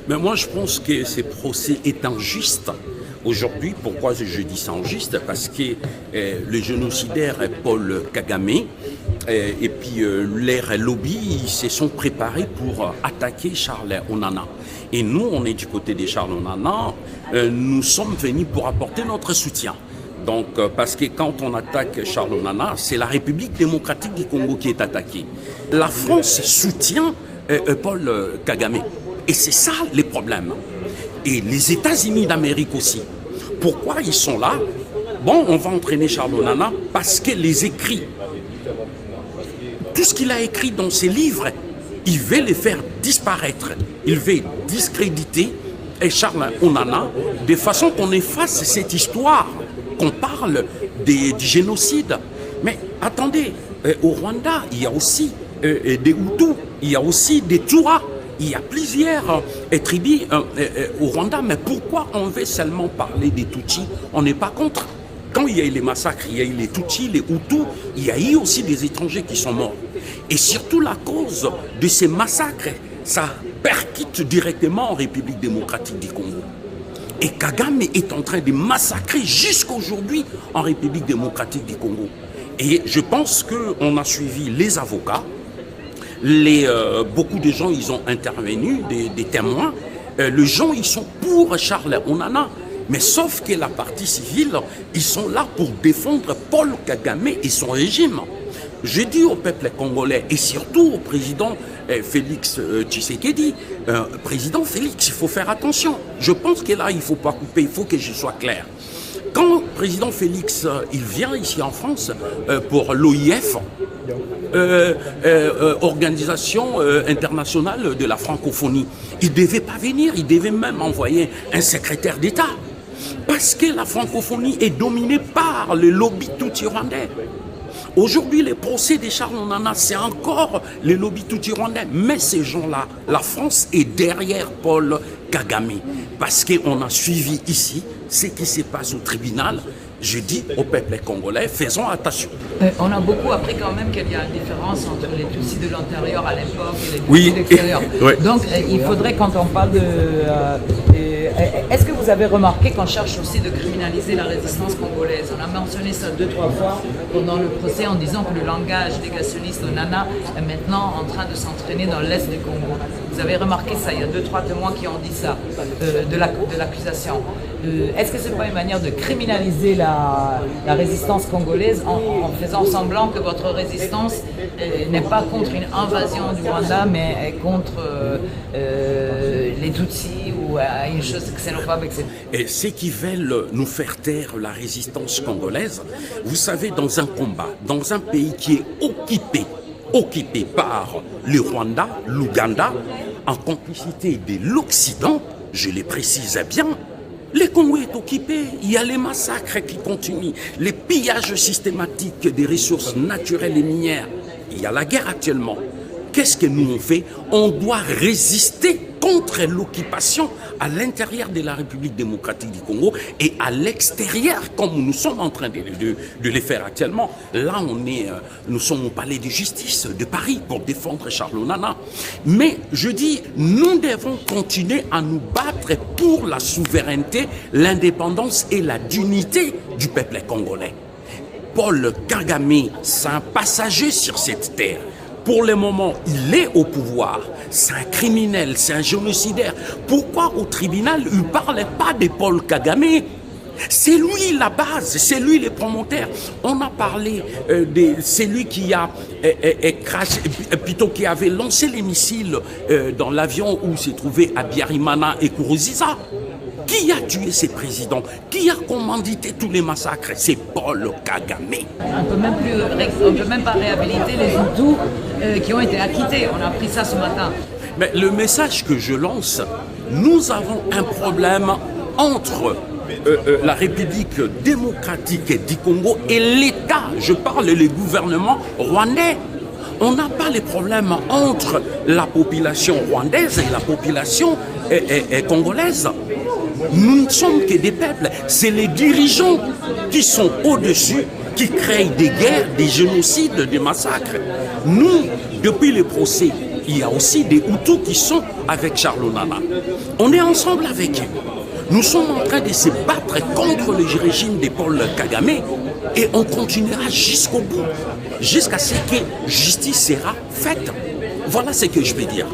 Mais moi, je pense que ce procès est injuste. Aujourd'hui, pourquoi je dis ça injuste? Parce que le génocidaire Paul Kagame et puis l'air lobby, ils se sont préparés pour attaquer Charles Onana. Et nous, on est du côté de Charles Onana, nous sommes venus pour apporter notre soutien. Donc, parce que quand on attaque Charles Onana, c'est la République démocratique du Congo qui est attaquée. La France soutient Paul Kagame. Et c'est ça les problèmes. Et les États-Unis d'Amérique aussi. Pourquoi ils sont là? Bon, on va entraîner Charles Onana parce que les écrits, tout ce qu'il a écrit dans ses livres, il veut les faire disparaître. Il veut discréditer Charles Onana de façon qu'on efface cette histoire, qu'on parle du génocide. Mais attendez, au Rwanda, il y a aussi des Hutus, il y a aussi des Touras. Il y a plusieurs tribus au Rwanda, mais pourquoi on veut seulement parler des Tutsis? On n'est pas contre. Quand il y a eu les massacres, il y a eu les Tutsis, les Hutus, il y a eu aussi des étrangers qui sont morts. Et surtout la cause de ces massacres, ça percute directement en République démocratique du Congo. Et Kagame est en train de massacrer jusqu'aujourd'hui en République démocratique du Congo. Et je pense qu'on a suivi les avocats. Beaucoup de gens, ils ont intervenu, des témoins. Les gens, ils sont pour Charles Onana. Mais sauf que la partie civile, ils sont là pour défendre Paul Kagame et son régime. Je dis au peuple congolais et surtout au président Félix Tshisekedi, président Félix, il faut faire attention. Je pense que là, il ne faut pas couper, il faut que je sois clair. Quand le président Félix il vient ici en France pour l'OIF, Organisation internationale de la francophonie, il ne devait pas venir, il devait même envoyer un secrétaire d'État. Parce que la francophonie est dominée par le lobby tutsi-rwandais. Aujourd'hui, les procès de Charles Onana, c'est encore le lobby tutsi-rwandais. Mais ces gens-là, la France est derrière Paul Kagame. Parce qu'on a suivi ici ce qui se passe au tribunal. Je dis au peuple congolais, faisons attention. On a beaucoup appris quand même qu'il y a une différence entre les Tutsis de l'intérieur à l'époque et les Tutsis de l'extérieur. Oui. Donc il faudrait, quand on parle de... est-ce que vous avez remarqué qu'on cherche aussi de criminaliser la résistance congolaise? On a mentionné ça 2-3 fois pendant le procès en disant que le langage négationniste de Nana est maintenant en train de s'entraîner dans l'Est du Congo. Vous avez remarqué ça, il y a 2-3 témoins qui ont dit ça, de l'accusation. Est-ce que ce n'est pas une manière de criminaliser la résistance congolaise en faisant semblant que votre résistance n'est pas contre une invasion du Rwanda, mais est contre les Tutsis ou une chose xénophobe, etc. Et ceux qui veulent nous faire taire la résistance congolaise, vous savez, dans un combat, dans un pays qui est occupé par le Rwanda, l'Ouganda, en complicité de l'Occident, je le précise bien, le Congo est occupé, il y a les massacres qui continuent, les pillages systématiques des ressources naturelles et minières. Il y a la guerre actuellement. Qu'est-ce que nous on fait? On doit résister contre l'occupation à l'intérieur de la République démocratique du Congo et à l'extérieur, comme nous sommes en train de le faire actuellement. Là, nous sommes au palais de justice de Paris pour défendre Charles Onana. Mais je dis, nous devons continuer à nous battre pour la souveraineté, l'indépendance et la dignité du peuple congolais. Paul Kagame, c'est un passager sur cette terre. Pour le moment, il est au pouvoir. C'est un criminel, c'est un génocidaire. Pourquoi au tribunal, il ne parlait pas de Paul Kagame? C'est lui la base, c'est lui le promoteur. On a parlé de celui qui a crashé, plutôt qui avait lancé les missiles dans l'avion où se trouvaient Abiyarimana et Kourouziza. Qui a tué ces présidents? Qui a commandité tous les massacres? C'est Paul Kagame. On ne peut même pas réhabiliter les Hutus qui ont été acquittés. On a appris ça ce matin. Mais le message que je lance, nous avons un problème entre la République démocratique du Congo et l'État. Je parle du gouvernement rwandais. On n'a pas les problèmes entre la population rwandaise et la population congolaise. Nous ne sommes que des peuples. C'est les dirigeants qui sont au-dessus, qui créent des guerres, des génocides, des massacres. Nous, depuis le procès il y a aussi des Hutus qui sont avec Charles Nana. On est ensemble avec eux. Nous sommes en train de se battre contre le régime de Paul Kagame et on continuera jusqu'au bout, jusqu'à ce que justice sera faite. Voilà ce que je peux dire.